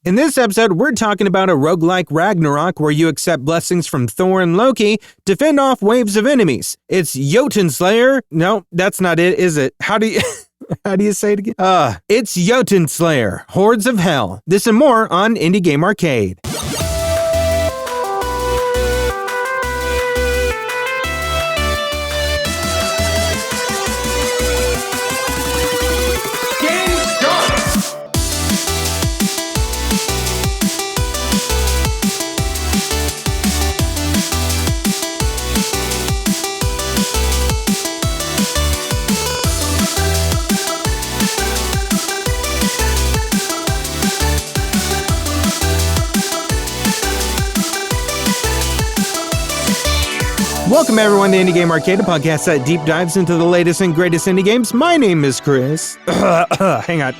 In this episode, we're talking about a roguelike Ragnarok where you accept blessings from Thor and Loki to fend off waves of enemies. It's Jotunnslayer. No, that's not it, is it? How do you say it again? It's Jotunnslayer, Hordes of Hel. This and more on Indie Game Arcade. Welcome everyone to Indie Game Arcade, a podcast that deep dives into the latest and greatest indie games. My name is Chris. Hang on.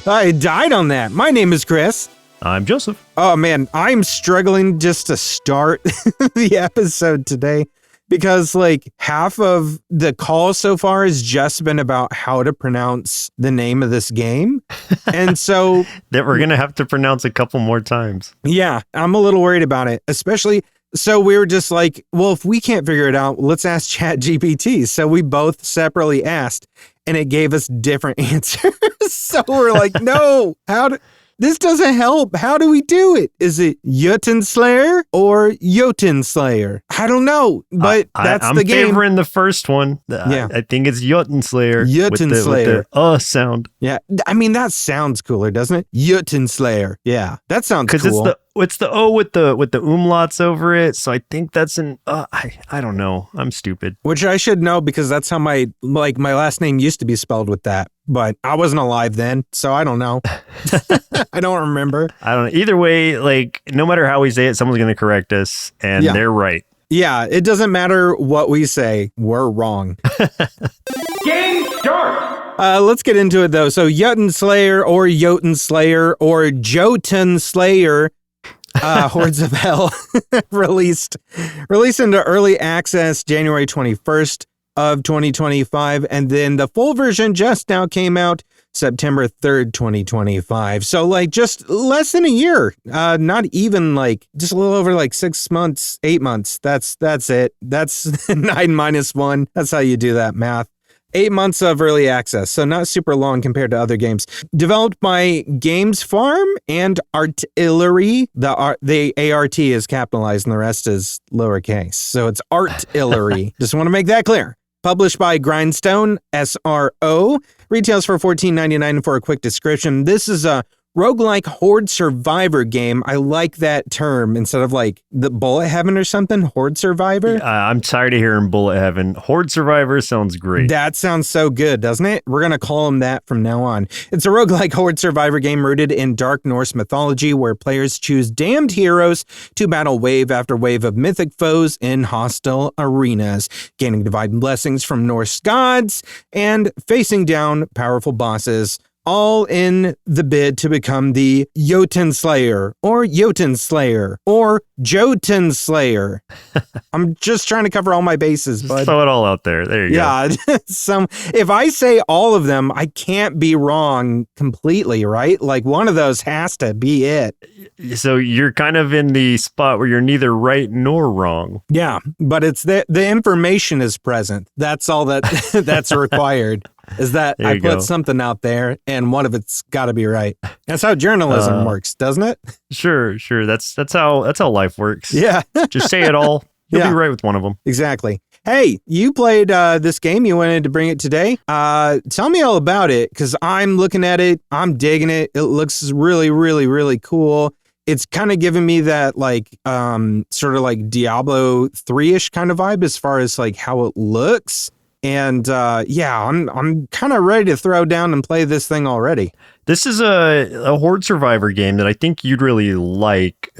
I died on that. My name is Chris. I'm Joseph. Oh man, I'm struggling just to start the episode today because like half of the call so far has just been about how to pronounce the name of this game. And so that we're going to have to pronounce a couple more times. Yeah, I'm a little worried about it, especially. So we were just like, well, if we can't figure it out, let's ask ChatGPT. So we both separately asked, and it gave us different answers. So we're like, no, this doesn't help. How do we do it? Is it Jotunnslayer or Jotunnslayer? I don't know, but that's the game. I'm favoring the first one. Yeah. I think it's Jotunnslayer. Jotunnslayer. With the sound. Yeah. I mean, that sounds cooler, doesn't it? Jotunnslayer. Yeah. That sounds cool. Because it's the O with the umlauts over it. So I think that's I don't know. I'm stupid. Which I should know because that's how my last name used to be spelled with that. But I wasn't alive then, so I don't know. I don't remember. I don't know. Either way, like, no matter how we say it, someone's going to correct us, and they're right. Yeah, it doesn't matter what we say. We're wrong. Game start! Let's get into it, though. So Jotunnslayer or Jotunnslayer, Hordes of Hel, released into early access January 21st. Of 2025, and then the full version just now came out September 3rd, 2025. So like just less than a year, not even like just a little over like 6 months, 8 months. That's it. That's 9 minus 1. That's how you do that math. 8 months of early access, so not super long compared to other games. Developed by Games Farm and Artillery. The ART is capitalized and the rest is lowercase. So it's Artillery. Just want to make that clear. Published by Grindstone, SRO. Retails for $14.99. For a quick description, this is a roguelike horde-survivor game. I like that term instead of like the bullet heaven or something. Horde-survivor. I'm tired of hearing bullet heaven. Horde-survivor sounds great. That sounds so good, doesn't it? We're going to call them that from now on. It's a roguelike horde-survivor game rooted in dark Norse mythology where players choose damned heroes to battle wave after wave of mythic foes in hostile arenas, gaining divine blessings from Norse gods and facing down powerful bosses, all in the bid to become the Jotunnslayer or Jotunnslayer. I'm just trying to cover all my bases, bud. Throw it all out there. There you go. Yeah. If I say all of them, I can't be wrong completely, right? Like one of those has to be it. So you're kind of in the spot where you're neither right nor wrong. Yeah, but it's the information is present. That's all that's required. Is that I put something out there and one of it's got to be right. That's how journalism works, doesn't it? Sure. That's how life works. Yeah. Just say it all. You'll be right with one of them. Exactly. Hey, you played this game. You wanted to bring it today. Tell me all about it because I'm looking at it. I'm digging it. It looks really, really, really cool. It's kind of giving me that like sort of like Diablo 3-ish kind of vibe as far as like how it looks. And I'm kind of ready to throw down and play this thing already. This is a horde-survivor game that I think you'd really like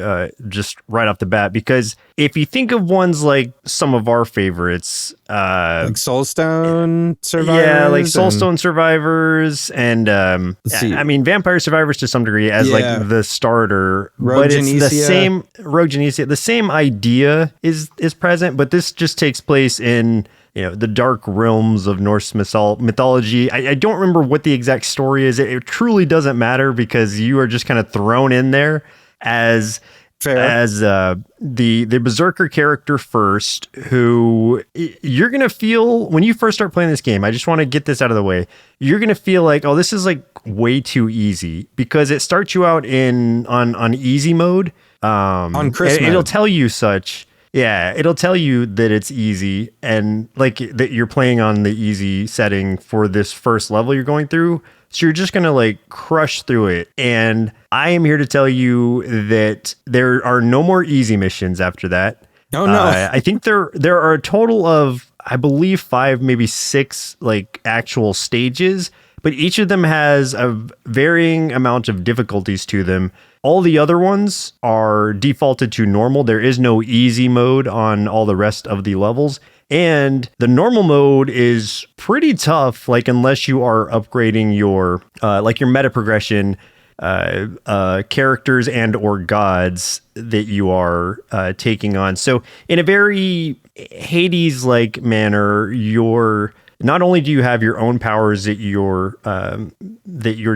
just right off the bat, because if you think of ones like some of our favorites, like Soulstone Survivors. Yeah, like Soulstone Survivors and I mean Vampire Survivors to some degree as like the starter. Rogue but it's Genesia. the same Rogue Genesia. The same idea is present, but this just takes place in the dark realms of Norse mythology. I don't remember what the exact story is. It truly doesn't matter because you are just kind of thrown in there as the berserker character first, who you're gonna feel when you first start playing this game. I just want to get this out of the way. You're gonna feel like, oh, this is like way too easy, because it starts you out on easy mode. On Chris mode. It'll tell you such. Yeah, it'll tell you that it's easy and like that you're playing on the easy setting for this first level you're going through. So you're just going to like crush through it. And I am here to tell you that there are no more easy missions after that. Oh, no. I think there are a total of, I believe, 5, maybe 6 like actual stages, but each of them has a varying amount of difficulties to them. All the other ones are defaulted to normal. There is no easy mode on all the rest of the levels. And the normal mode is pretty tough, like unless you are upgrading your like your meta progression characters and or gods that you are taking on. So in a very Hades-like manner, you're not only do you have your own powers that you're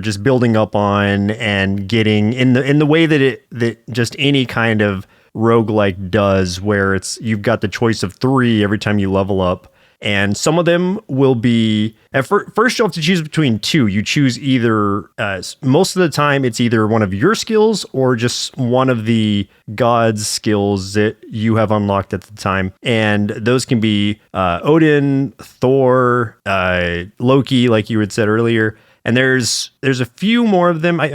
just building up on and getting in the way that just any kind of roguelike does, where you've got the choice of 3 every time you level up. And some of them will be at first you'll have to choose between 2. You choose either most of the time it's either one of your skills or just one of the god's skills that you have unlocked at the time. And those can be Odin, Thor, Loki, like you had said earlier. And there's a few more of them. I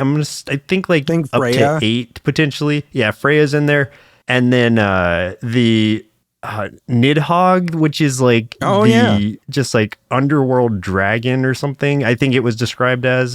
think up Freya. to 8 potentially. Yeah, Freya's in there. And then the Nidhogg, which is like just like underworld dragon or something. I think it was described as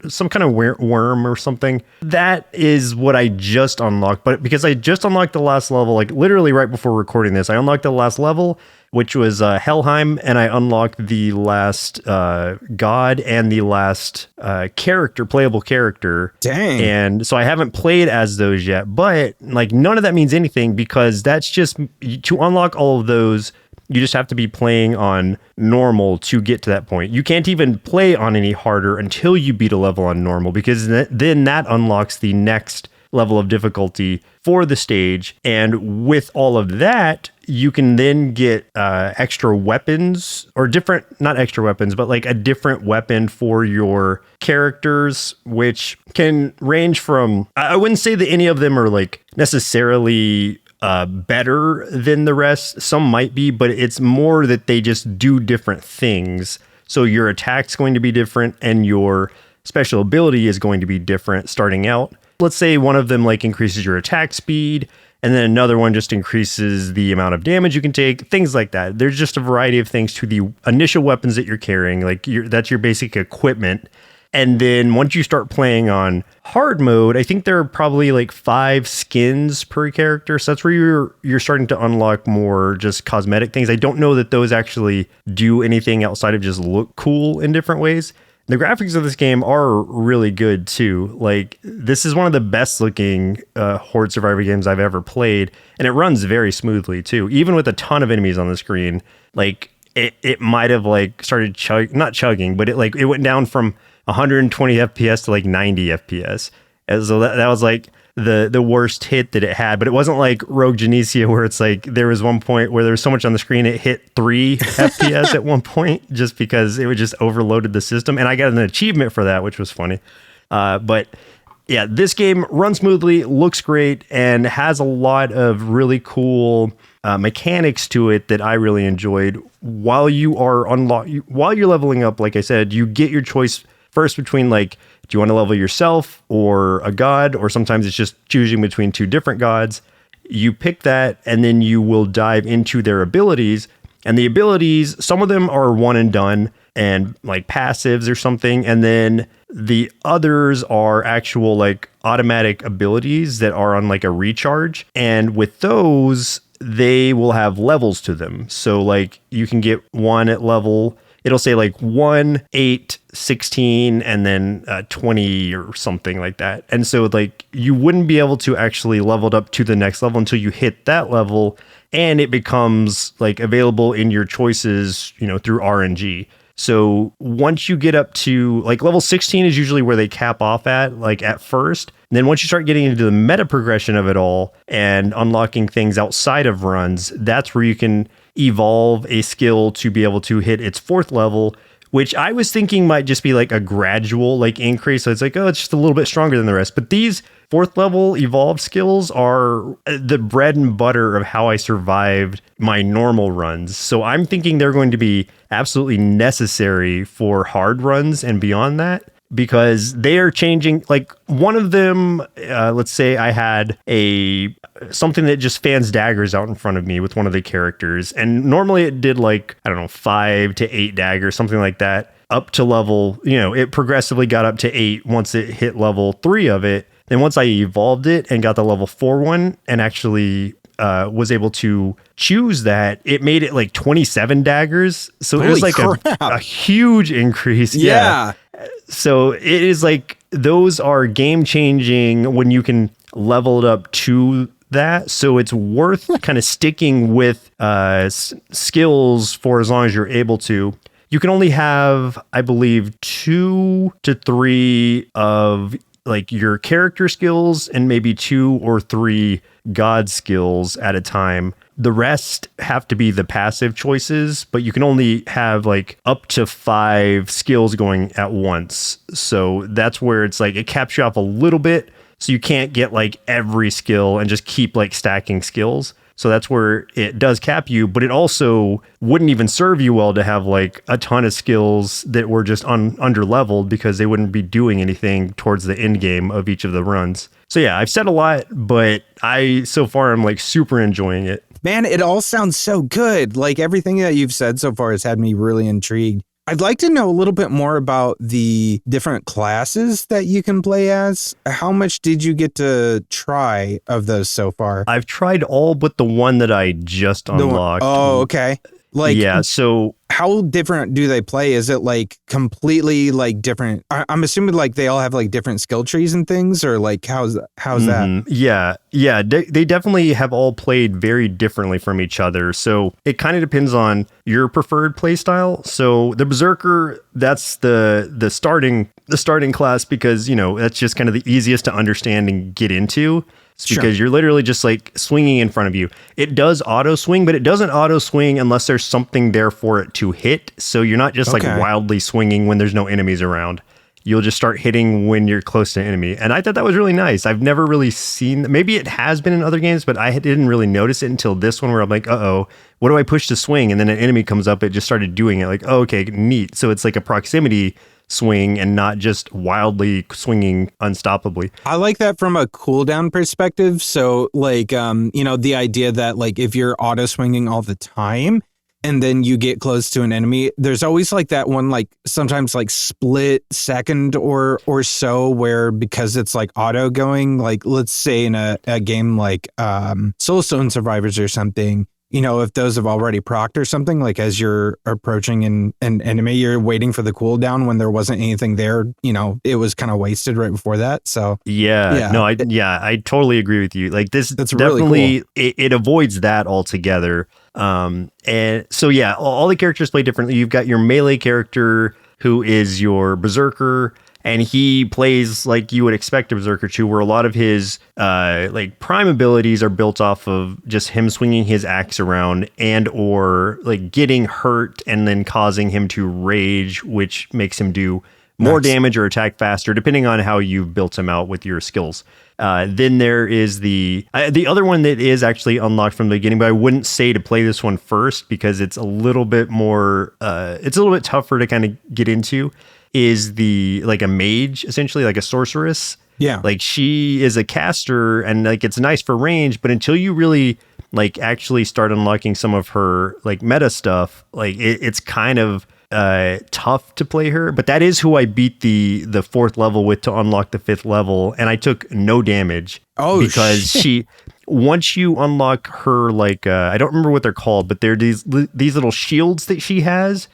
some kind of worm or something. That is what I just unlocked, but because I just unlocked the last level, like literally right before recording this, I unlocked the last level, which was Helheim, and I unlocked the last god and the last playable character. Dang. And so I haven't played as those yet, but like none of that means anything, because that's just to unlock all of those. You just have to be playing on normal to get to that point. You can't even play on any harder until you beat a level on normal, because then that unlocks the next level of difficulty for the stage. And with all of that, you can then get extra weapons, or not extra weapons, but like a different weapon for your characters, which can range from, I wouldn't say that any of them are like necessarily better than the rest. Some might be, but it's more that they just do different things. So your attack's going to be different and your special ability is going to be different starting out. Let's say one of them like increases your attack speed, and then another one just increases the amount of damage you can take, things like that. There's just a variety of things to the initial weapons that you're carrying. Like that's your basic equipment. And then once you start playing on hard mode, I think there are probably like 5 skins per character. So that's where you're starting to unlock more just cosmetic things. I don't know that those actually do anything outside of just look cool in different ways. The graphics of this game are really good too. Like, this is one of the best looking Horde Survivor games I've ever played, and it runs very smoothly too. Even with a ton of enemies on the screen, like it might have like started not chugging, but it went down from 120 FPS to like 90 FPS. And so that was like the worst hit that it had. But it wasn't like Rogue Genesia, where it's like there was one point where there was so much on the screen it hit 3 FPS at one point, just because it would just overloaded the system. And I got an achievement for that, which was funny. But yeah, this game runs smoothly, looks great, and has a lot of really cool mechanics to it that I really enjoyed. While you're leveling up, like I said, you get your choice first between like, do you want to level yourself or a god? Or sometimes it's just choosing between 2 different gods. You pick that, and then you will dive into their abilities. And the abilities, some of them are one and done and like passives or something. And then the others are actual like automatic abilities that are on like a recharge. And with those, they will have levels to them. So like you can get one at level it'll say like 1, 8, 16, and then 20 or something like that. And so like you wouldn't be able to actually level it up to the next level until you hit that level, and it becomes like available in your choices, you know, through RNG. So once you get up to like level 16 is usually where they cap off at, like at first. And then once you start getting into the meta progression of it all and unlocking things outside of runs, that's where you can evolve a skill to be able to hit its 4th level, which I was thinking might just be like a gradual like increase. So it's like, oh, it's just a little bit stronger than the rest. But these 4th level evolved skills are the bread and butter of how I survived my normal runs. So I'm thinking they're going to be absolutely necessary for hard runs and beyond that, because they are changing. Like one of them, let's say I had something that just fans daggers out in front of me with one of the characters. And normally it did like, I don't know, 5 to 8 daggers, something like that, up to level, you know, it progressively got up to 8 once it hit level 3 of it. Then once I evolved it and got the level 4 one and actually was able to choose that, it made it like 27 daggers. So it was like a huge increase. Yeah. So it is like, those are game changing when you can level it up to that. So it's worth kind of sticking with skills for as long as you're able to. You can only have, I believe, 2 to 3 of like your character skills and maybe 2 or 3 god skills at a time. The rest have to be the passive choices, but you can only have like up to 5 skills going at once. So that's where it's like it caps you off a little bit. So you can't get like every skill and just keep like stacking skills. So that's where it does cap you, but it also wouldn't even serve you well to have like a ton of skills that were just under leveled, because they wouldn't be doing anything towards the end game of each of the runs. So yeah, I've said a lot, but so far I'm like super enjoying it. Man, it all sounds so good. Like everything that you've said so far has had me really intrigued. I'd like to know a little bit more about the different classes that you can play as. How much did you get to try of those so far? I've tried all but the one that I just unlocked. Oh, okay. Like, yeah, so how different do they play? Is it like completely like different? I'm assuming like they all have like different skill trees and things, or like how's that? Yeah. They definitely have all played very differently from each other. So it kind of depends on your preferred play style. So the Berserker, that's the starting class, because, you know, that's just kind of the easiest to understand and get into. Because you're literally just like swinging in front of you. It does auto swing, but it doesn't auto swing unless there's something there for it to hit. So you're not just like wildly swinging when there's no enemies around. You'll just start hitting when you're close to an enemy. And I thought that was really nice. I've never really seen, maybe it has been in other games, but I didn't really notice it until this one, where I'm like, uh-oh, what do I push to swing? And then an enemy comes up, it just started doing it. Like, oh, okay, neat. So it's like a proximity swing and not just wildly swinging unstoppably. I like that from a cooldown perspective. So like, you know, the idea that like if you're auto swinging all the time and then you get close to an enemy, there's always like that one, like sometimes like split second or so where, because it's like auto going, like let's say in a game like Soulstone Survivors or something, you know, if those have already procced or something, like as you're approaching an enemy, you're waiting for the cooldown when there wasn't anything there, you know, it was kind of wasted right before that. So I totally agree with you. Like that's definitely really cool. It avoids that altogether. And so yeah, all the characters play differently. You've got your melee character who is your Berserker, and he plays like you would expect a Berserker to, where a lot of his like prime abilities are built off of just him swinging his axe around and or like getting hurt and then causing him to rage, which makes him do more damage or attack faster, depending on how you've built him out with your skills. Then there is the other one that is actually unlocked from the beginning, but I wouldn't say to play this one first because it's a little bit more, it's a little bit tougher to kind of get into, is like a mage, essentially like a sorceress. Yeah. Like she is a caster and like it's nice for range, but until you really like actually start unlocking some of her like meta stuff, like it's kind of tough to play her. But that is who I beat the 4th level with to unlock the 5th level, and I took no damage. Because once you unlock her, like I don't remember what they're called, but they're these little shields that she has.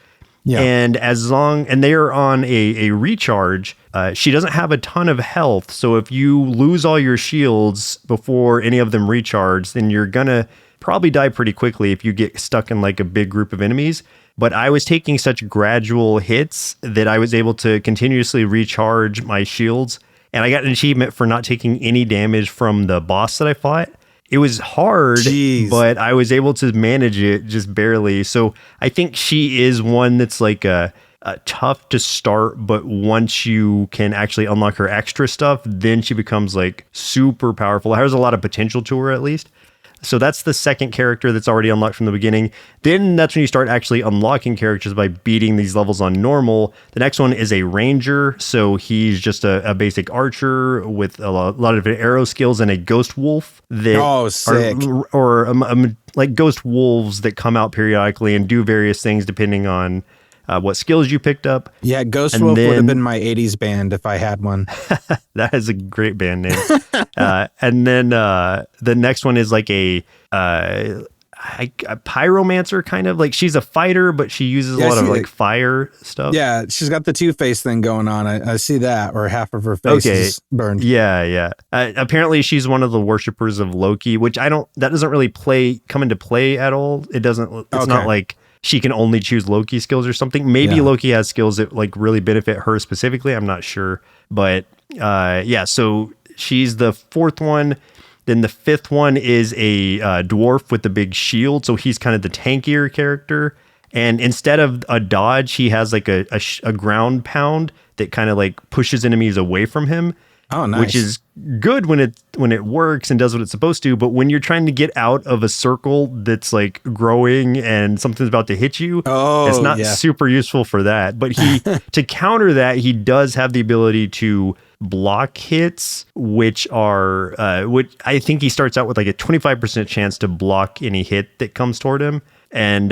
Yeah. And and they're on a recharge, she doesn't have a ton of health. So if you lose all your shields before any of them recharge, then you're gonna probably die pretty quickly if you get stuck in like a big group of enemies. But I was taking such gradual hits that I was able to continuously recharge my shields. And I got an achievement for not taking any damage from the boss that I fought. It was hard, but I was able to manage it just barely. So I think she is one that's like a tough to start, but once you can actually unlock her extra stuff, then she becomes like super powerful. There's a lot of potential to her, at least. So that's the second character that's already unlocked from the beginning. Then that's when you start actually unlocking characters by beating these levels on normal. The next one is a ranger. So he's just a basic archer with a lot of arrow skills, and a ghost wolf that sick. Like ghost wolves that come out periodically and do various things depending on what skills you picked up. Yeah, Ghost Wolf would have been my 80s band if I had one. That is a great band name. And then the next one is like a pyromancer, kind of like she's a fighter, but she uses a lot of like fire stuff. Yeah, she's got the Two-Face thing going on. I see that, or half of her face is burned. Yeah. Apparently she's one of the worshippers of Loki, which that doesn't really come into play at all. It's not like she can only choose Loki skills or something. Maybe Loki has skills that like really benefit her specifically. I'm not sure. But so she's the fourth one. Then the fifth one is a dwarf with the big shield. So he's kind of the tankier character. And instead of a dodge, he has like a ground pound that kind of like pushes enemies away from him. Oh, nice. Which is good when it works and does what it's supposed to, but when you're trying to get out of a circle that's like growing and something's about to hit you, it's not super useful for that. But to counter that, he does have the ability to block hits, which I think he starts out with like a 25% chance to block any hit that comes toward him. And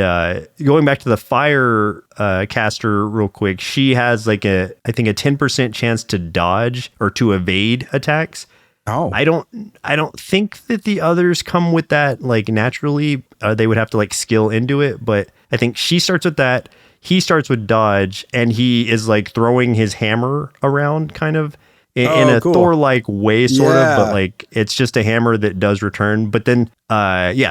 going back to the fire caster real quick, she has like I think a 10% chance to dodge or to evade attacks. Oh, I don't think that the others come with that like naturally. They would have to like skill into it, but I think she starts with that. He starts with dodge, and he is like throwing his hammer around kind of in a Thor-like way, sort of, but like it's just a hammer that does return. But then,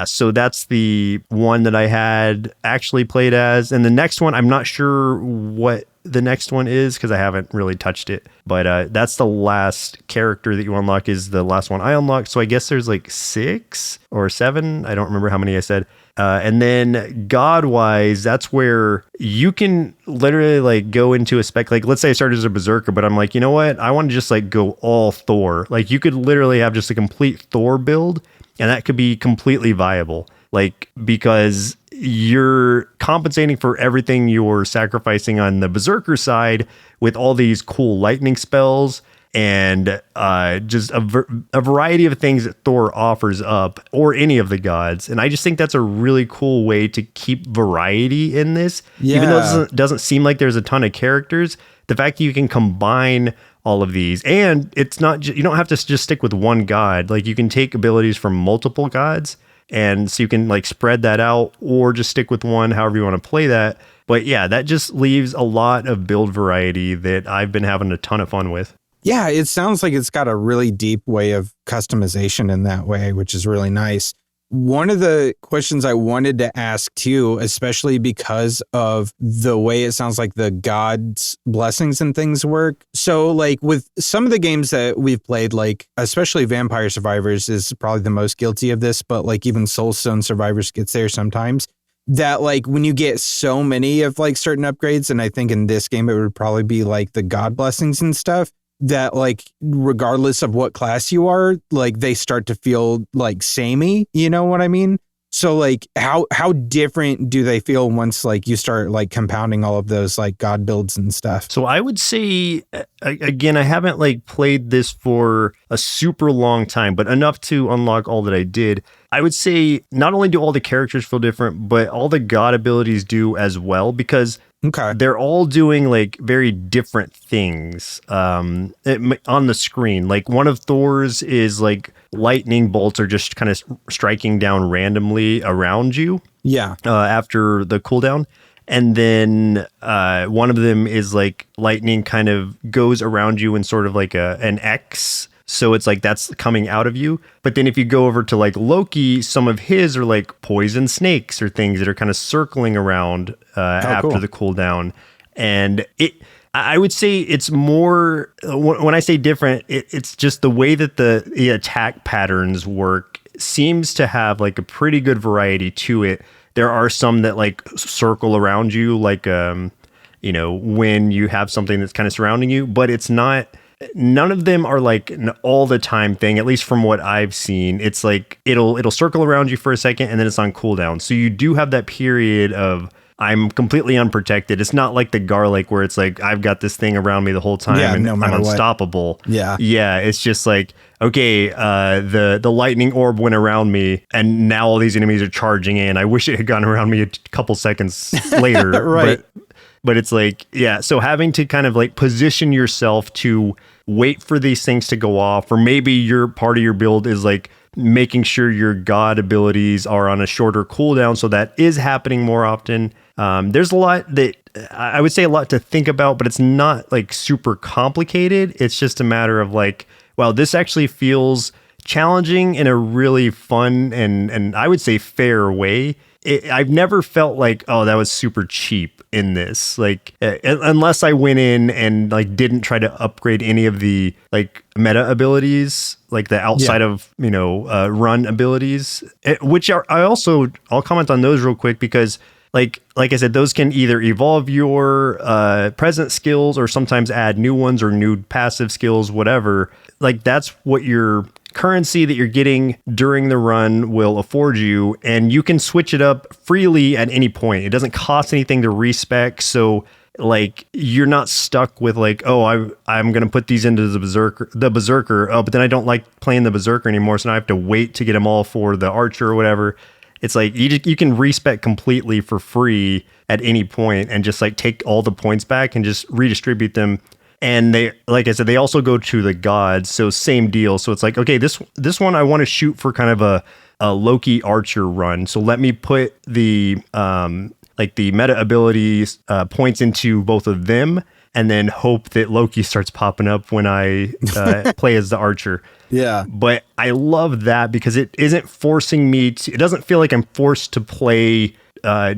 so that's the one that I had actually played as. And the next one, I'm not sure what the next one is because I haven't really touched it. But that's the last character that you unlock, is the last one I unlocked. So I guess there's like 6 or 7. I don't remember how many I said. And then God-wise, that's where you can literally like go into a spec. Like, let's say I started as a berserker, but I'm like, you know what? I want to just like go all Thor. Like, you could literally have just a complete Thor build, and that could be completely viable. Like, because you're compensating for everything you're sacrificing on the berserker side with all these cool lightning spells and just a variety of things that Thor offers up, or any of the gods. And I just think that's a really cool way to keep variety in this. Even though it doesn't seem like there's a ton of characters, the fact that you can combine all of these, and it's not you don't have to just stick with one god. Like, you can take abilities from multiple gods, and so you can like spread that out, or just stick with one, however you want to play that. But yeah, that just leaves a lot of build variety that I've been having a ton of fun with. Yeah, it sounds like it's got a really deep way of customization in that way, which is really nice. One of the questions I wanted to ask too, especially because of the way it sounds like the gods' blessings and things work. So like with some of the games that we've played, like especially Vampire Survivors is probably the most guilty of this, but like even Soulstone Survivors gets there sometimes. That like when you get so many of like certain upgrades, and I think in this game it would probably be like the god blessings and stuff, that like regardless of what class you are, like they start to feel like samey, you know what I mean? So like how different do they feel once like you start like compounding all of those like god builds and stuff? So I would say, again, I haven't like played this for a super long time, but enough to unlock all that I did. I would say not only do all the characters feel different, but all the god abilities do as well, because they're all doing like very different things on the screen. Like one of Thor's is like lightning bolts are just kind of striking down randomly around you. Yeah. After the cooldown. And then one of them is like lightning kind of goes around you in sort of like an X. So it's like that's coming out of you. But then if you go over to like Loki, some of his are like poison snakes or things that are kind of circling around after the cooldown. And I would say it's more, when I say different, it's just the way that the attack patterns work seems to have like a pretty good variety to it. There are some that like circle around you, like, when you have something that's kind of surrounding you, but it's not, none of them are like an all the time thing, at least from what I've seen. It's like, it'll circle around you for a second and then it's on cooldown. So you do have that period of, I'm completely unprotected. It's not like the garlic where it's like, I've got this thing around me the whole time and no I'm unstoppable. What. Yeah. Yeah. It's just like, okay, the lightning orb went around me and now all these enemies are charging in. I wish it had gone around me a couple seconds later. Right. But it's like, yeah. So having to kind of like position yourself to wait for these things to go off, or maybe your part of your build is like making sure your god abilities are on a shorter cooldown. So that is happening more often. There's a lot that I would say a lot to think about, but it's not like super complicated. It's just a matter of like, wow, this actually feels challenging in a really fun and I would say fair way. I've never felt like, oh, that was super cheap in this, like unless I went in and like didn't try to upgrade any of the like meta abilities, like the outside of run abilities, which are I'll comment on those real quick because like I said, those can either evolve your present skills or sometimes add new ones or new passive skills, whatever. Like that's what your currency that you're getting during the run will afford you, and you can switch it up freely at any point. It doesn't cost anything to respec, so like you're not stuck with like, oh, I'm gonna put these into the berserker. Oh, but then I don't like playing the berserker anymore, so now I have to wait to get them all for the archer or whatever. It's like you can respec completely for free at any point and just like take all the points back and just redistribute them. And they, like I said, they also go to the gods. So same deal. So it's like, okay, this one I want to shoot for kind of a Loki archer run. So let me put the like the meta abilities points into both of them, and then hope that Loki starts popping up when I play as the archer. Yeah. But I love that because it isn't forcing me to, it doesn't feel like I'm forced to play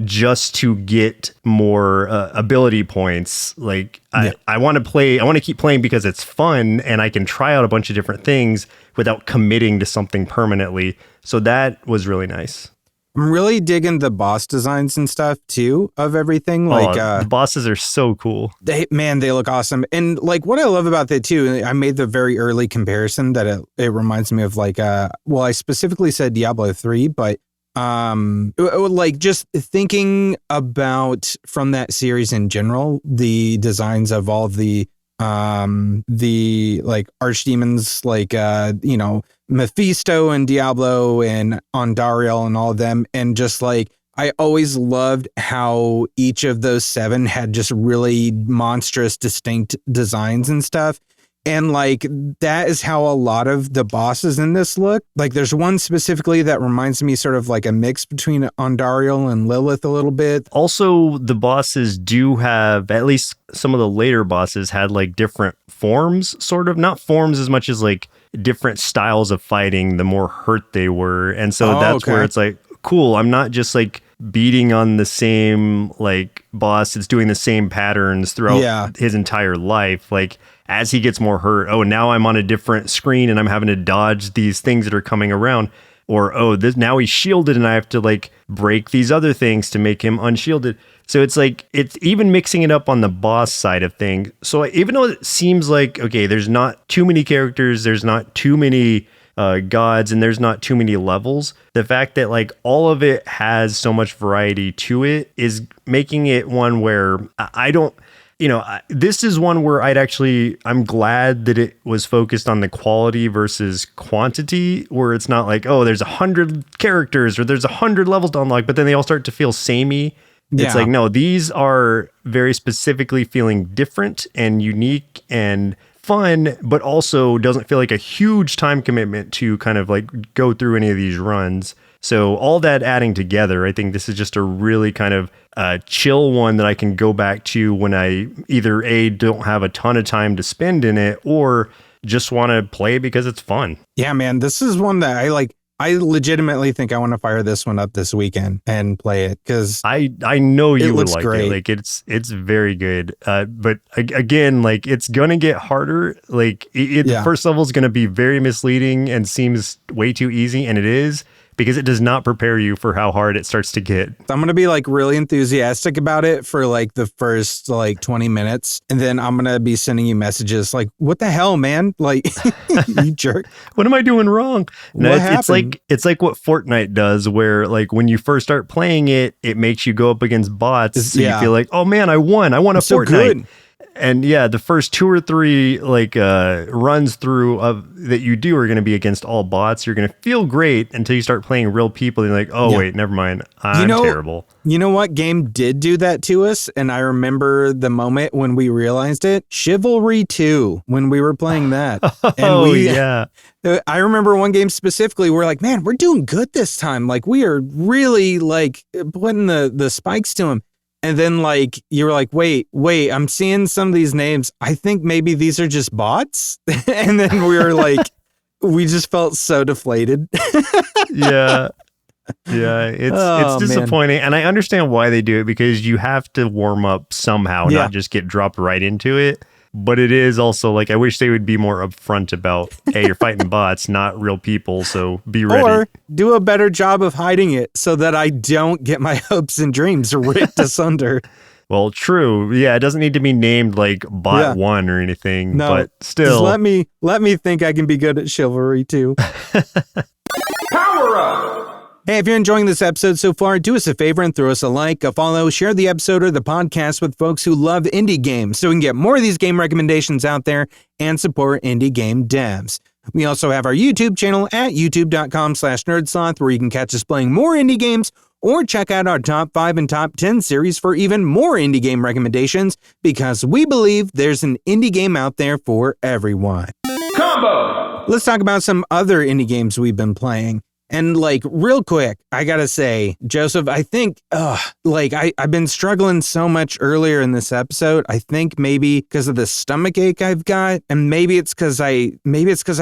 just to get more ability points. Like I want to keep playing because it's fun and I can try out a bunch of different things without committing to something permanently. So that was really nice. I'm really digging the boss designs and stuff too of everything. Like the bosses are so cool. They look awesome. And like what I love about that too, I made the very early comparison that it reminds me of like I specifically said Diablo 3, but like just thinking about from that series in general, the designs of all of the like archdemons, like Mephisto and Diablo and Ondariel and all of them, and just like I always loved how each of those 7 had just really monstrous, distinct designs and stuff. And like that is how a lot of the bosses in this look. Like there's one specifically that reminds me sort of like a mix between Ondariel and Lilith a little bit. Also, the bosses do have, at least some of the later bosses had like different forms, sort of. Not forms as much as like different styles of fighting, the more hurt they were. And so that's where it's like, cool, I'm not just like beating on the same like boss that's doing the same patterns throughout his entire life. Like as he gets more hurt, oh, now I'm on a different screen and I'm having to dodge these things that are coming around. Or, oh, now he's shielded and I have to like break these other things to make him unshielded. So it's like, it's even mixing it up on the boss side of things. So even though it seems like, okay, there's not too many characters, there's not too many gods, and there's not too many levels, the fact that like all of it has so much variety to it is making it one where I don't, this is one where I'm glad that it was focused on the quality versus quantity, where it's not like, oh, there's 100 characters or there's 100 levels to unlock, but then they all start to feel samey. It's like, no, these are very specifically feeling different and unique and fun, but also doesn't feel like a huge time commitment to kind of like go through any of these runs. So all that adding together, I think this is just a really kind of chill one that I can go back to when I either don't have a ton of time to spend in it, or just want to play because it's fun. Yeah, man, this is one that I like. I legitimately think I want to fire this one up this weekend and play it because I know you would like great. it. Like it's very good. But again, like it's gonna get harder. Like the first level is gonna be very misleading and seems way too easy, and it is, because it does not prepare you for how hard it starts to get. I'm going to be like really enthusiastic about it for like the first like 20 minutes. And then I'm going to be sending you messages like, what the hell, man? Like, you jerk. What am I doing wrong? No, What it's like what Fortnite does, where like when you first start playing it, it makes you go up against bots. So you feel like, oh man, I won a Fortnite. So good. And yeah, the first 2 or 3 like runs through that you do are going to be against all bots. You're going to feel great until you start playing real people. And you're like, oh wait, never mind. I'm terrible. You know what game did do that to us? And I remember the moment when we realized it. Chivalry 2, when we were playing that. Yeah. I remember one game specifically, we're like, man, we're doing good this time. Like we are really like putting the spikes to him. And then like, you were like, wait, I'm seeing some of these names. I think maybe these are just bots. And then we were like, we just felt so deflated. Yeah. It's disappointing. Man. And I understand why they do it, because you have to warm up somehow, not just get dropped right into it. But it is also like, I wish they would be more upfront about, hey, you're fighting bots, not real people, so be ready. Or do a better job of hiding it so that I don't get my hopes and dreams ripped asunder. Well, true. Yeah, it doesn't need to be named like Bot 1 or anything, but still. Just let me think I can be good at Chivalry too. Power up! Hey, if you're enjoying this episode so far, do us a favor and throw us a like, a follow, share the episode or the podcast with folks who love indie games so we can get more of these game recommendations out there and support indie game devs. We also have our YouTube channel at youtube.com/nerdsloth, where you can catch us playing more indie games, or check out our top 5 and top 10 series for even more indie game recommendations, because we believe there's an indie game out there for everyone. Combo! Let's talk about some other indie games we've been playing. And like real quick, I gotta say, Joseph, I think I've been struggling so much earlier in this episode. I think maybe because of the stomach ache I've got, and maybe it's because I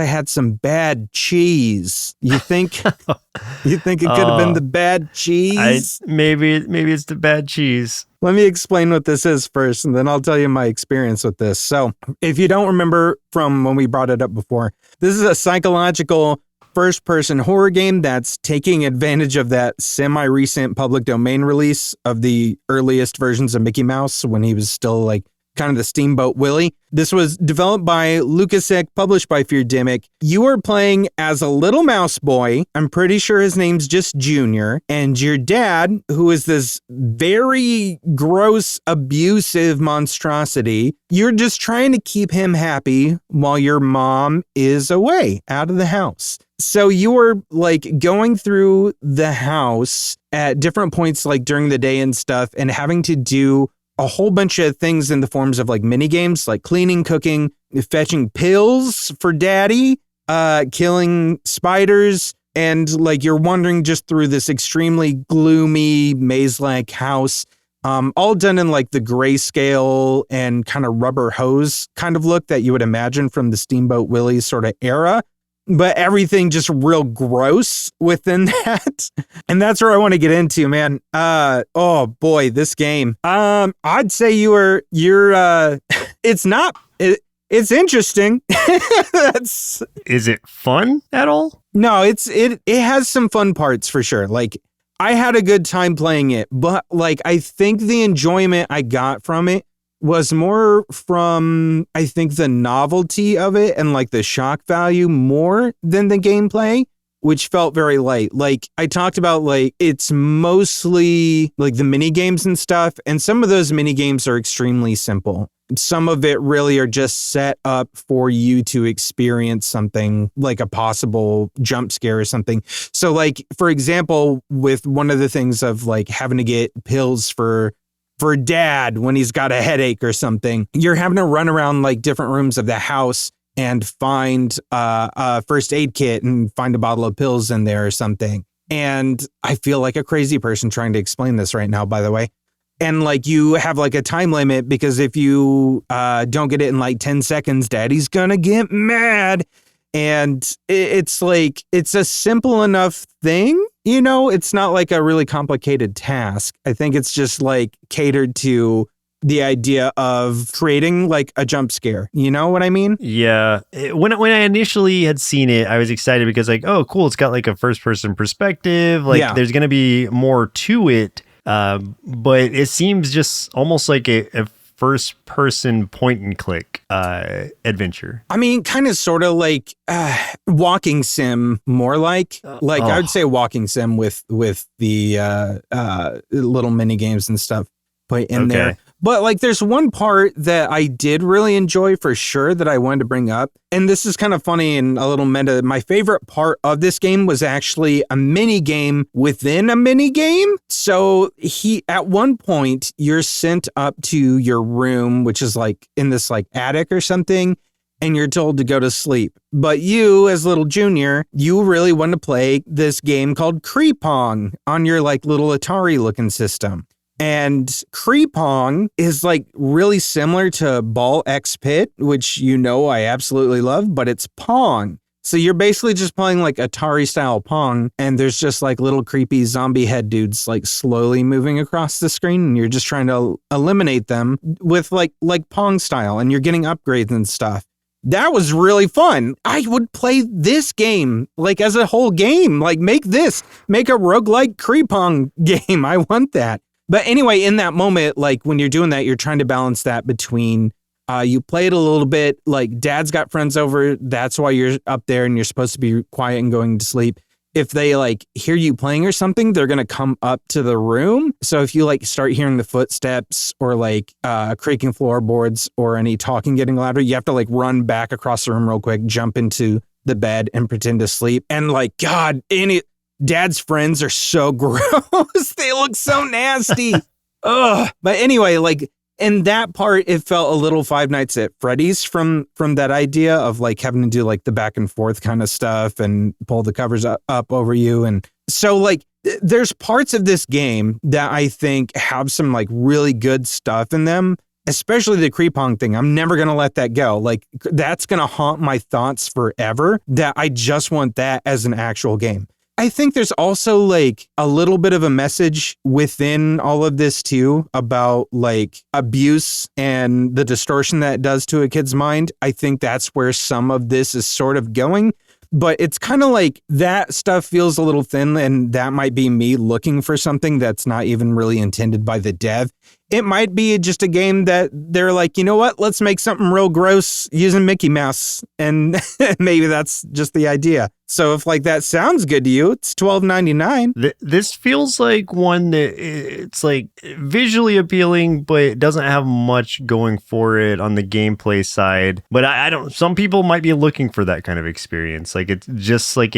had some bad cheese. You think it could have been the bad cheese? Maybe it's the bad cheese. Let me explain what this is first, and then I'll tell you my experience with this. So if you don't remember from when we brought it up before, this is a psychological first-person horror game that's taking advantage of that semi-recent public domain release of the earliest versions of Mickey Mouse when he was still like kind of the Steamboat Willie. This was developed by Lucasek, published by Feardemic. You are playing as a little mouse boy. I'm pretty sure his name's just Junior. And your dad, who is this very gross, abusive monstrosity, you're just trying to keep him happy while your mom is away, out of the house. So you were like going through the house at different points, like during the day and stuff, and having to do a whole bunch of things in the forms of like mini games, like cleaning, cooking, fetching pills for daddy, killing spiders. And like you're wandering just through this extremely gloomy maze-like house, all done in like the grayscale and kind of rubber hose kind of look that you would imagine from the Steamboat Willie sort of era. But everything just real gross within that. And that's where I want to get into, man. Oh boy, this game. I'd say it's interesting. Is it fun at all? No, it has some fun parts for sure. Like I had a good time playing it, but like I think the enjoyment I got from it was more from, I think, the novelty of it and like the shock value more than the gameplay, which felt very light. Like I talked about, like it's mostly like the mini games and stuff, and some of those mini games are extremely simple. Some of it really are just set up for you to experience something like a possible jump scare or something. So like, for example, with one of the things of like having to get pills for dad when he's got a headache or something, you're having to run around like different rooms of the house and find a first aid kit and find a bottle of pills in there or something. And I feel like a crazy person trying to explain this right now, by the way. And like you have like a time limit because if you don't get it in like 10 seconds, daddy's gonna get mad. And it's like, it's a simple enough thing, you know, it's not like a really complicated task. I think it's just like catered to the idea of creating like a jump scare. You know what I mean? Yeah. When I initially had seen it, I was excited because like, oh, cool. It's got like a first person perspective. Like there's going to be more to it. But it seems just almost like a first person point and click adventure. I mean, kind of sort of like walking sim, more like I would say walking sim with the little mini games and stuff put in there. But like there's one part that I did really enjoy for sure that I wanted to bring up. And this is kind of funny and a little meta. My favorite part of this game was actually a mini game within a mini game. So at one point you're sent up to your room, which is like in this like attic or something, and you're told to go to sleep. But you, as little junior, you really want to play this game called Kree-Pong on your like little Atari looking system. And Kree-Pong is like really similar to Ball X Pit, which you know I absolutely love, but it's Pong. So you're basically just playing like Atari style Pong, and there's just like little creepy zombie head dudes like slowly moving across the screen, and you're just trying to eliminate them with like Pong style, and you're getting upgrades and stuff. That was really fun. I would play this game like as a whole game. Like make a roguelike Kree-Pong game. I want that. But anyway, in that moment, like when you're doing that, you're trying to balance that between you play it a little bit, like dad's got friends over, that's why you're up there and you're supposed to be quiet and going to sleep. If they like hear you playing or something, they're going to come up to the room. So if you like start hearing the footsteps or like creaking floorboards or any talking getting louder, you have to like run back across the room real quick, jump into the bed and pretend to sleep. And like, God, dad's friends are so gross. They look so nasty. Ugh. But anyway, like in that part, it felt a little Five Nights at Freddy's from that idea of like having to do like the back and forth kind of stuff and pull the covers up over you. And so like there's parts of this game that I think have some like really good stuff in them, especially the Kree-Pong thing. I'm never going to let that go. Like that's going to haunt my thoughts forever, that I just want that as an actual game. I think there's also like a little bit of a message within all of this too about like abuse and the distortion that it does to a kid's mind. I think that's where some of this is sort of going, but it's kind of like that stuff feels a little thin, and that might be me looking for something that's not even really intended by the dev. It might be just a game that they're like, you know what, let's make something real gross using Mickey Mouse. And maybe that's just the idea. So if like that sounds good to you, it's $12.99. This feels like one that it's like visually appealing, but it doesn't have much going for it on the gameplay side. But I don't, some people might be looking for that kind of experience. Like it's just like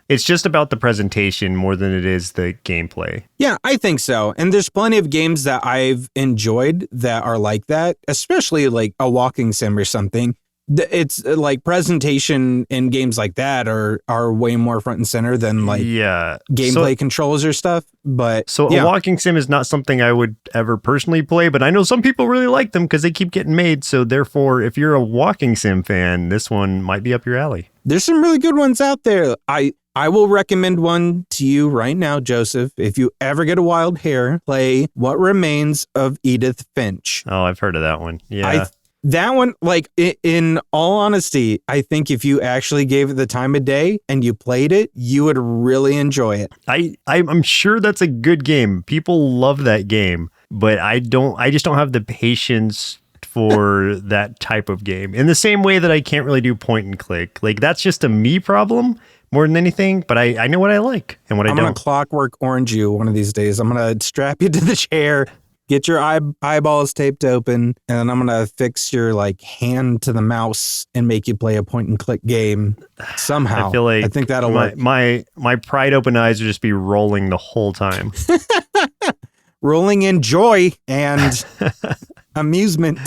it's just about the presentation more than it is the gameplay. Yeah, I think so. And there's plenty of games that I've enjoyed that are like that, especially like a walking sim or something. It's like presentation in games like that are way more front and center than like gameplay controls or stuff. But a walking sim is not something I would ever personally play, but I know some people really like them because they keep getting made. So therefore, if you're a walking sim fan, this one might be up your alley. There's some really good ones out there. I will recommend one to you right now, Joseph. If you ever get a wild hair, play What Remains of Edith Finch. Oh, I've heard of that one. Yeah. That one, like, in all honesty, I think if you actually gave it the time of day and you played it, you would really enjoy it. I'm sure that's a good game. People love that game, but I just don't have the patience for that type of game. In the same way that I can't really do point and click. Like, that's just a me problem more than anything, but I know what I like and what I don't. I'm going to Clockwork Orange you one of these days. I'm going to strap you to the chair, get your eyeballs taped open, and then I'm going to fix your like hand to the mouse and make you play a point and click game somehow. I feel like I think that'll work. My pride open eyes would just be rolling the whole time. Rolling in joy and amusement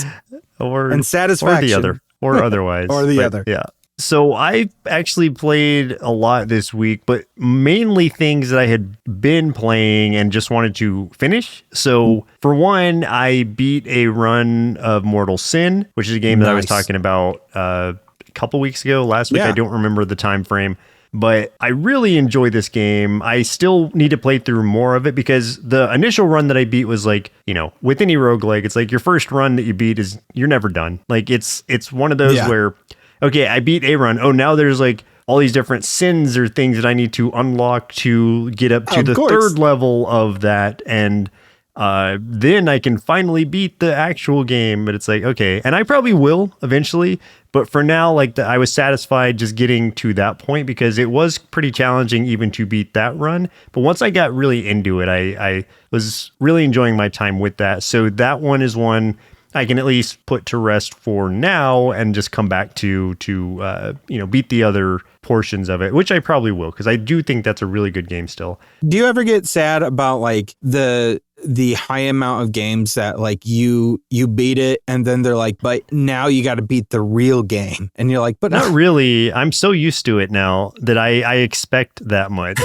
and satisfaction. Or the other. Or otherwise. Or the other. Yeah. So I've actually played a lot this week, but mainly things that I had been playing and just wanted to finish. So for one, I beat a run of Mortal Sin, which is a game that I was talking about a couple weeks ago. Last week, I don't remember the time frame. But I really enjoy this game. I still need to play through more of it because the initial run that I beat was like, with any roguelike, it's like your first run that you beat is you're never done. Like it's one of those where, okay, I beat a run. Oh, now there's like all these different sins or things that I need to unlock to get up to the third level of that. And then I can finally beat the actual game. But it's like, okay, and I probably will eventually. But for now, like I was satisfied just getting to that point because it was pretty challenging even to beat that run. But once I got really into it, I was really enjoying my time with that. So that one is one I can at least put to rest for now and just come back to beat the other portions of it, which I probably will because I do think that's a really good game still. Do you ever get sad about like the high amount of games that like you beat it and then they're like, but now you got to beat the real game, and you're like, but not really. I'm so used to it now that I expect that much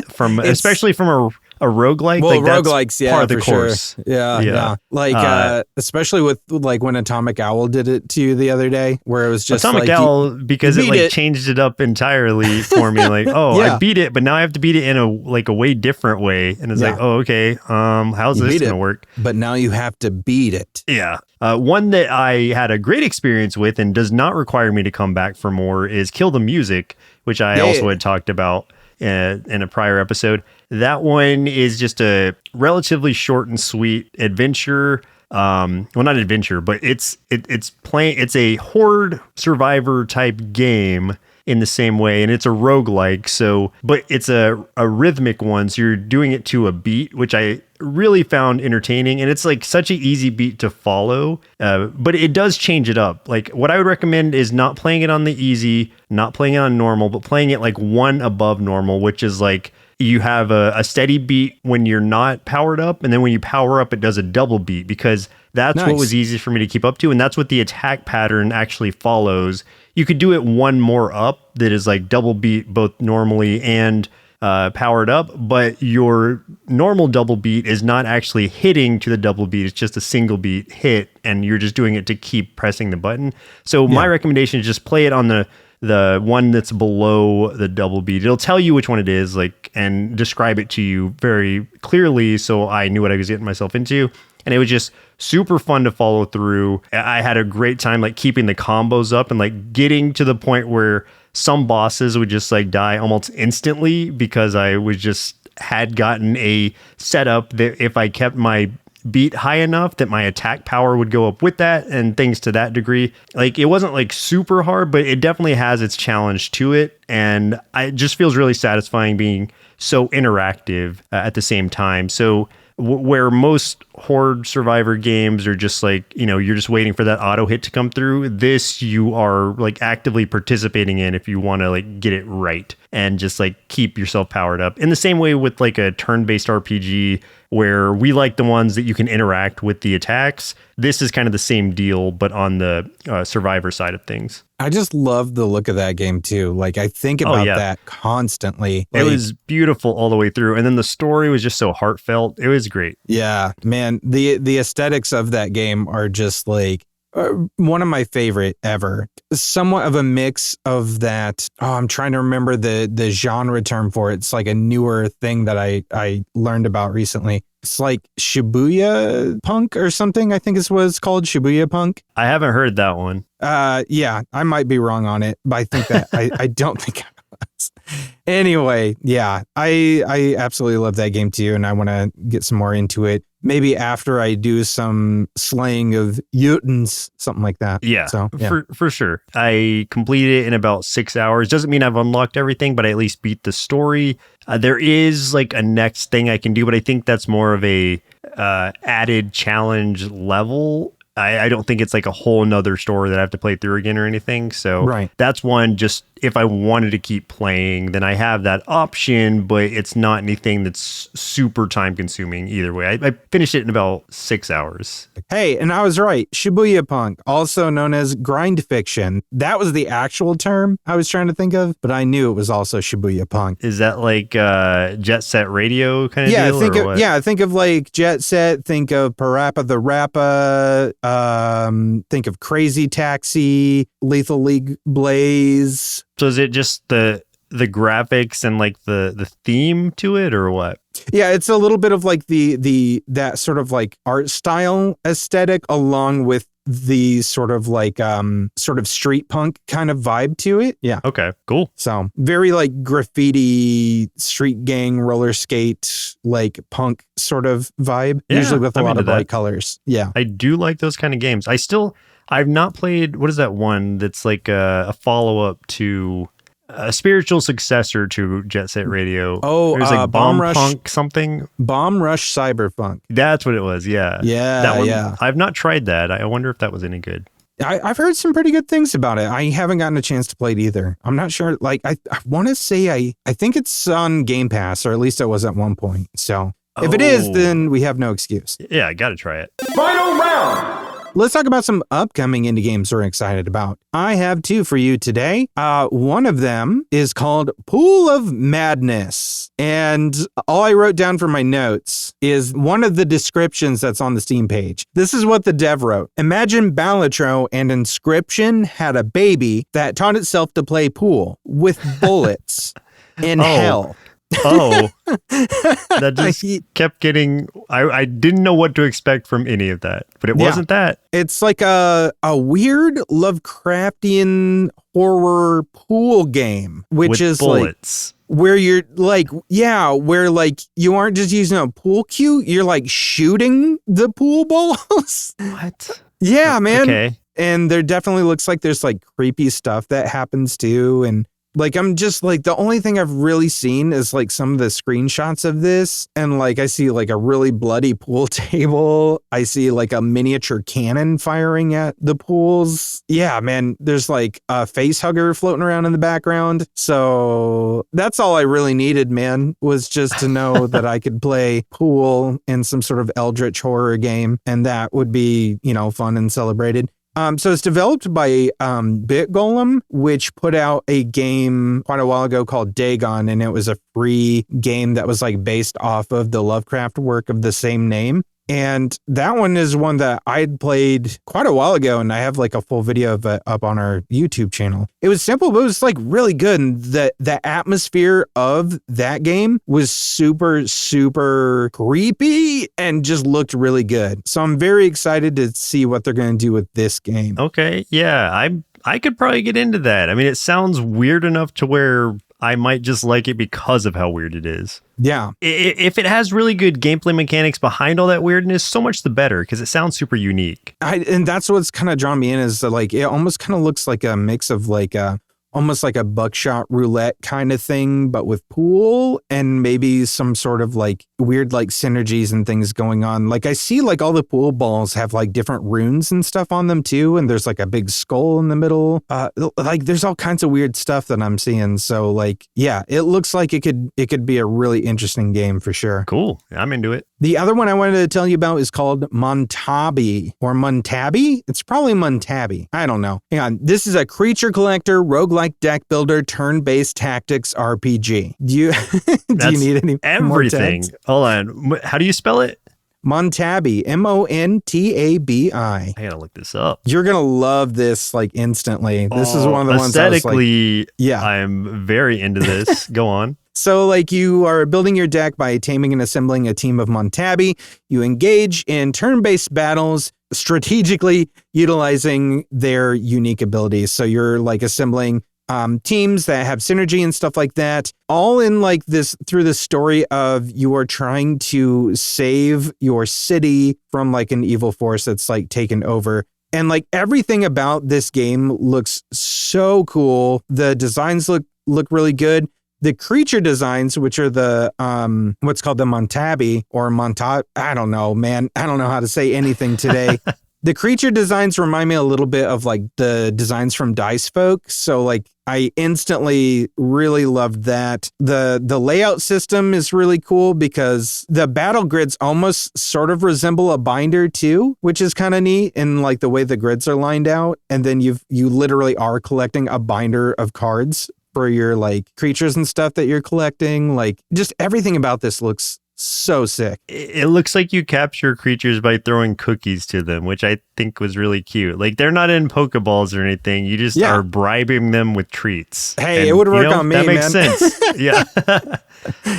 from especially from a roguelike. Well, like roguelikes, part of the course. Sure. Yeah. Like especially with like when Atomic Owl did it to you the other day, where it was just Atomic Owl because it like changed it up entirely for me. Like, I beat it, but now I have to beat it in a way different way, and it's like, oh, okay, how's this gonna work? But now you have to beat it. Yeah. One that I had a great experience with and does not require me to come back for more is Kill the Music, which I also had talked about in a prior episode. That one is just a relatively short and sweet adventure. Well, not adventure, but it's a horde-survivor type game in the same way, and it's a roguelike. So, but it's a rhythmic one, so you're doing it to a beat, which I really found entertaining, and it's like such an easy beat to follow. But it does change it up. Like what I would recommend is not playing it on the easy, not playing it on normal, but playing it like one above normal, which is like you have a steady beat when you're not powered up, and then when you power up, it does a double beat because that's what was easy for me to keep up to, and that's what the attack pattern actually follows. You could do it one more up that is like double beat both normally and powered up, but your normal double beat is not actually hitting to the double beat. It's just a single beat hit, and you're just doing it to keep pressing the button. So my recommendation is just play it on the one that's below the double beat. It'll tell you which one it is, like, and describe it to you very clearly, so I knew what I was getting myself into. And it was just super fun to follow through. I had a great time like keeping the combos up and like getting to the point where some bosses would just like die almost instantly because I was just had gotten a setup that if I kept my beat high enough that my attack power would go up with that and things to that degree. Like it wasn't like super hard, but it definitely has its challenge to it. And it just feels really satisfying being so interactive at the same time. So where most horde-survivor games are just like, you're just waiting for that auto hit to come through, this you are like actively participating in if you want to like get it right and just like keep yourself powered up. In the same way with like a turn-based RPG where we like the ones that you can interact with the attacks, this is kind of the same deal, but on the survivor side of things. I just love the look of that game too. Like I think about that constantly. It was beautiful all the way through. And then the story was just so heartfelt. It was great. Yeah, man. The aesthetics of that game are just like one of my favorite ever. Somewhat of a mix of that. Oh, I'm trying to remember the genre term for it. It's like a newer thing that I learned about recently. It's like Shibuya punk or something, I think is what it's called, Shibuya punk. I haven't heard that one. Yeah, I might be wrong on it, but I think that I don't think I was. Anyway, yeah, I absolutely love that game too, and I want to get some more into it. Maybe after I do some slaying of Jotuns, something like that. Yeah, so, for sure. I completed it in about 6 hours. Doesn't mean I've unlocked everything, but I at least beat the story. There is like a next thing I can do, but I think that's more of a added challenge level. I don't think it's like a whole nother story that I have to play through again or anything. So that's one just if I wanted to keep playing, then I have that option, but it's not anything that's super time consuming either way. I finished it in about 6 hours. Hey, and I was right. Shibuya Punk, also known as grind fiction. That was the actual term I was trying to think of, but I knew it was also Shibuya Punk. Is that like Jet Set Radio kind of deal? Think of like Jet Set, think of Parappa the Rappa, think of Crazy Taxi, Lethal League Blaze. So is it just the graphics and like the theme to it, or what? Yeah, it's a little bit of like that sort of like art style aesthetic, along with the sort of like sort of street punk kind of vibe to it. Yeah. Okay, cool. So very like graffiti, street gang, roller skate, like punk sort of vibe, usually with a lot of bright colors. Yeah. I do like those kind of games. I've not played, what is that one that's like a follow-up to a spiritual successor to Jet Set Radio. Oh, there's like Bomb Rush Punk something. Bomb Rush Cyberpunk. That's what it was. Yeah. Yeah. That one, yeah. I've not tried that. I wonder if that was any good. I've heard some pretty good things about it. I haven't gotten a chance to play it either. I'm not sure. Like, I want to say I think it's on Game Pass, or at least it was at one point. So if it is, then we have no excuse. Yeah, I got to try it. Final round. Let's talk about some upcoming indie games we're excited about. I have two for you today. One of them is called Pool of Madness. And all I wrote down for my notes is one of the descriptions that's on the Steam page. This is what the dev wrote. Imagine Balatro and Inscription had a baby that taught itself to play pool with bullets in hell. Oh, that just kept getting, I didn't know what to expect from any of that, but it wasn't that. It's like a weird Lovecraftian horror pool game, which with is bullets. Like where you're like, where like you aren't just using a pool cue, you're like shooting the pool balls. What? Yeah, man. Okay. And there definitely looks like there's like creepy stuff that happens too. And like, I'm just like, the only thing I've really seen is like some of the screenshots of this. And like, I see like a really bloody pool table. I see like a miniature cannon firing at the pools. Yeah, man, there's like a face hugger floating around in the background. So that's all I really needed, man, was just to know that I could play pool in some sort of eldritch horror game. And that would be, fun and celebrated. So it's developed by Bit Golem, which put out a game quite a while ago called Dagon, and it was a free game that was like based off of the Lovecraft work of the same name. And that one is one that I'd played quite a while ago, and I have like a full video of it up on our YouTube channel. It was simple, but it was like really good. And the atmosphere of that game was super, super creepy and just looked really good. So I'm very excited to see what they're going to do with this game. Okay. Yeah, I could probably get into that. I mean, it sounds weird enough to where I might just like it because of how weird it is. Yeah. If it has really good gameplay mechanics behind all that weirdness, so much the better, because it sounds super unique. And that's what's kind of drawn me in, is that, like, it almost kind of looks like a mix of like almost like a buckshot roulette kind of thing, but with pool and maybe some sort of like weird like synergies and things going on. Like I see like all the pool balls have like different runes and stuff on them too. And there's like a big skull in the middle. Like there's all kinds of weird stuff that I'm seeing. So like, yeah, it looks like it could be a really interesting game for sure. Cool. I'm into it. The other one I wanted to tell you about is called Montabi or Montabi. It's probably Montabi. I don't know. Hang on. This is a creature collector, roguelike deck builder, turn-based tactics RPG. Do you need any everything? More Hold on. How do you spell it? Montabi. Montabi. I gotta look this up. You're gonna love this like instantly. This is one of the ones aesthetically. Yeah, I'm very into this. Go on. So like you are building your deck by taming and assembling a team of Montabi. You engage in turn-based battles, strategically utilizing their unique abilities. So you're like assembling teams that have synergy and stuff like that, all in like this through the story of you are trying to save your city from like an evil force that's like taken over. And like everything about this game looks so cool. The designs look really good. The creature designs, which are the what's called the Montabi or I don't know, man. I don't know how to say anything today. The creature designs remind me a little bit of like the designs from Dice Folk. So like I instantly really loved that. The layout system is really cool because the battle grids almost sort of resemble a binder too, which is kind of neat in like the way the grids are lined out. And then you literally are collecting a binder of cards for your like creatures and stuff that you're collecting. Like just everything about this looks so sick. It looks like you capture creatures by throwing cookies to them, which I think was really cute. Like they're not in Pokeballs or anything. You just are bribing them with treats. Hey, and, it would work on me, that man. That makes sense. Yeah.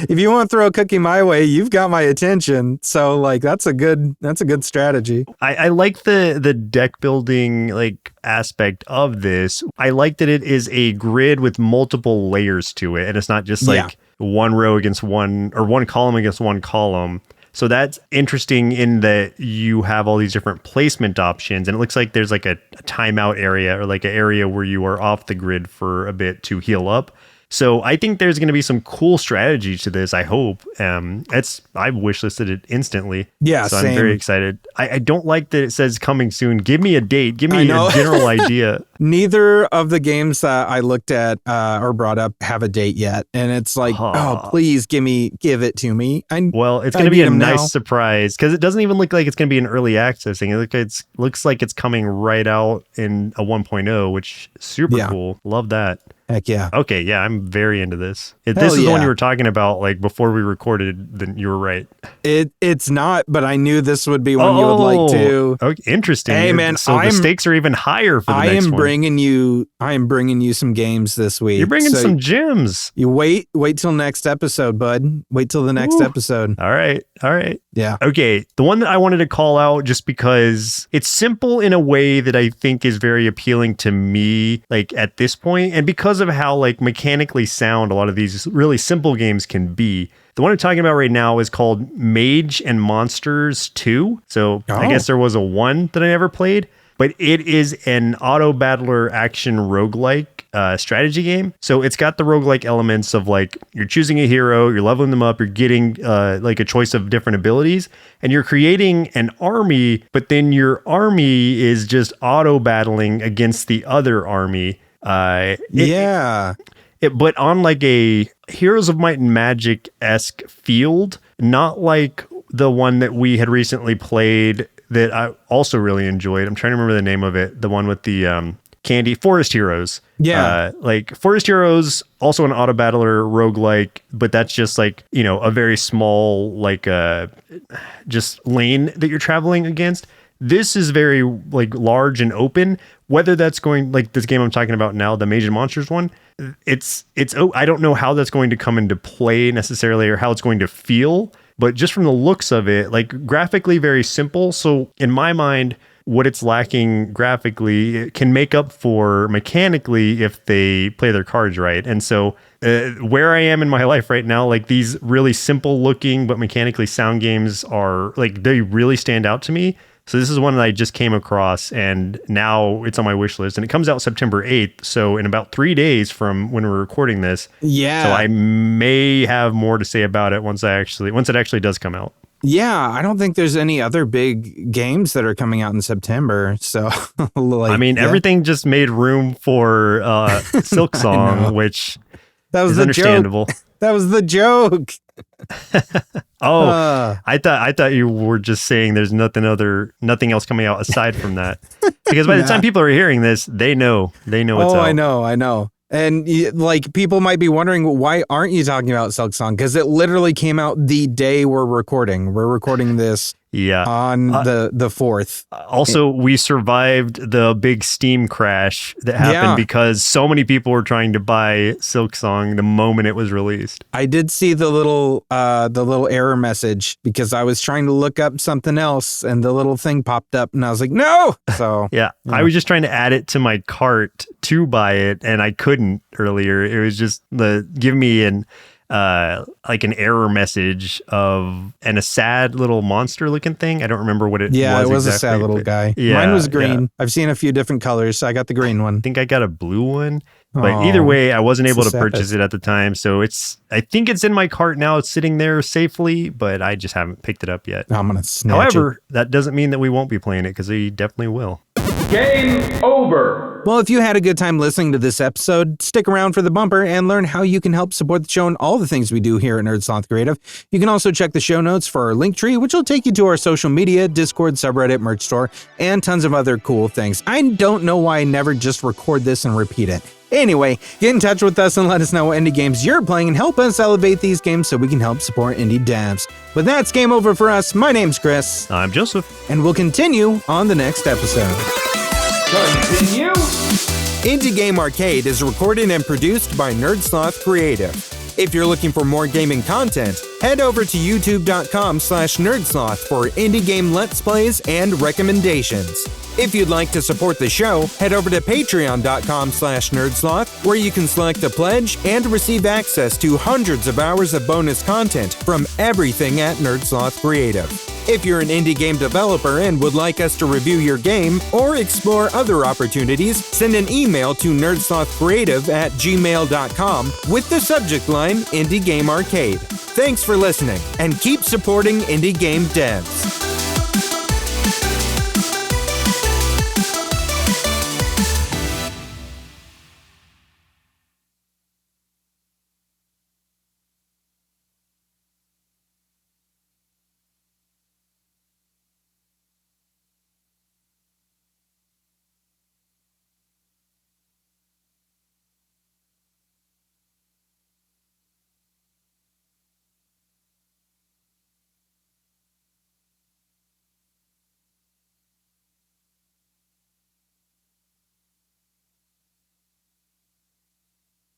If you want to throw a cookie my way, you've got my attention. So like that's a good strategy. I like the deck building like aspect of this. I like that it is a grid with multiple layers to it, and it's not just like one row against one or one column against one column. So that's interesting in that you have all these different placement options, and it looks like there's like a timeout wishlist or like an area where you are off the grid for a bit to heal up. So I think there's going to be some cool strategy to this. I hope. I've wishlisted it instantly. Yeah, so same. I'm very excited. I don't like that it says coming soon. Give me a date. Give me a general idea. Neither of the games that I looked at or brought up have a date yet, and it's like, oh, please give it to me. Well, it's going to be a nice surprise because it doesn't even look like it's going to be an early access thing. It looks like it's coming right out in a 1.0, which is super cool. Love that. Heck yeah. Okay, yeah, I'm very into this. If this is the one you were talking about, like before we recorded, then you were right. It's not, but I knew this would be one you would like to. Okay, interesting. Hey man, so the stakes are even higher for the next one. I am bringing you some games this week. You're bringing some gems. You wait till next episode, bud. Wait till the next episode. All right. Yeah. Okay, the one that I wanted to call out just because it's simple in a way that I think is very appealing to me, like at this point, and because of how like mechanically sound a lot of these really simple games can be. The one I'm talking about right now is called Mage and Monsters II. So I guess there was a 1 that I never played, but it is an auto battler action roguelike strategy game. So it's got the roguelike elements of like you're choosing a hero, you're leveling them up, you're getting like a choice of different abilities, and you're creating an army, but then your army is just auto battling against the other army. But on like a Heroes of Might and Magic-esque field, not like the one that we had recently played that I also really enjoyed. I'm trying to remember the name of it. The one with the candy, Forest Heroes. Yeah. Like Forest Heroes, also an auto battler roguelike, but that's just like, you know, a very small, like just lane that you're traveling against. This is very like large and open. Whether that's going like this game I'm talking about now, the Mage and Monsters one, I don't know how that's going to come into play necessarily or how it's going to feel, but just from the looks of it, like graphically very simple. So in my mind, what it's lacking graphically, it can make up for mechanically if they play their cards right. And so where I am in my life right now, like these really simple looking but mechanically sound games are like, they really stand out to me. So this is one that I just came across, and now it's on my wish list, and it comes out September 8th. So in about 3 days from when we're recording this. Yeah. So I may have more to say about it once it actually does come out. Yeah, I don't think there's any other big games that are coming out in September. So like, I mean, everything just made room for Silksong, which that was is understandable. Joke. That was the joke. I thought you were just saying there's nothing else coming out aside from that. Because by the time people are hearing this, they know what's out. I know. And like people might be wondering, why aren't you talking about Silksong? Because it literally came out the day we're recording. We're recording this on the 4th. Also, we survived the big Steam crash that happened because so many people were trying to buy Silksong the moment it was released. I did see the little error message because I was trying to look up something else and the little thing popped up and I was like, no. So I was just trying to add it to my cart to buy it and I couldn't earlier. It was just give me an like an error message and a sad little monster looking thing. I don't remember what it was. Yeah, it was exactly, a sad little guy. Yeah, Mine was green. yeah. I've seen a few different colors, so I got the green one. I think I got a blue one. But Aw, either way, I wasn't able it's to the purchase saddest. it at the time. So I think it's in my cart now. It's sitting there safely, but I just haven't picked it up yet. I'm gonna snatch However, that doesn't mean that we won't be playing it, because we definitely will. Game over. it. Well, if you had a good time listening to this episode, stick around for the bumper and learn how you can help support the show and all the things we do here at Sloth Creative. You can also check the show notes for our link tree, which will take you to our social media, Discord, subreddit, merch store, and tons of other cool things. I don't know why I never just record this and repeat it. Anyway, get in touch with us and let us know what indie games you're playing and help us elevate these games so we can help support indie devs. But that's game over for us. My name's Chris, I'm Joseph. and we'll continue on the next episode. Continue. Indie Game Arcade is recorded and produced by Sloth Creative. If you're looking for more gaming content, head over to youtube.com/nerdsloth for indie game let's plays and recommendations. If you'd like to support the show, head over to patreon.com/nerdsloth, where you can select a pledge and receive access to hundreds of hours of bonus content from everything at Nerdsloth Creative. If you're an indie game developer and would like us to review your game or explore other opportunities, send an email to nerdslothcreative@gmail.com with the subject line Indie Game Arcade. Thanks for listening, and keep supporting indie game devs.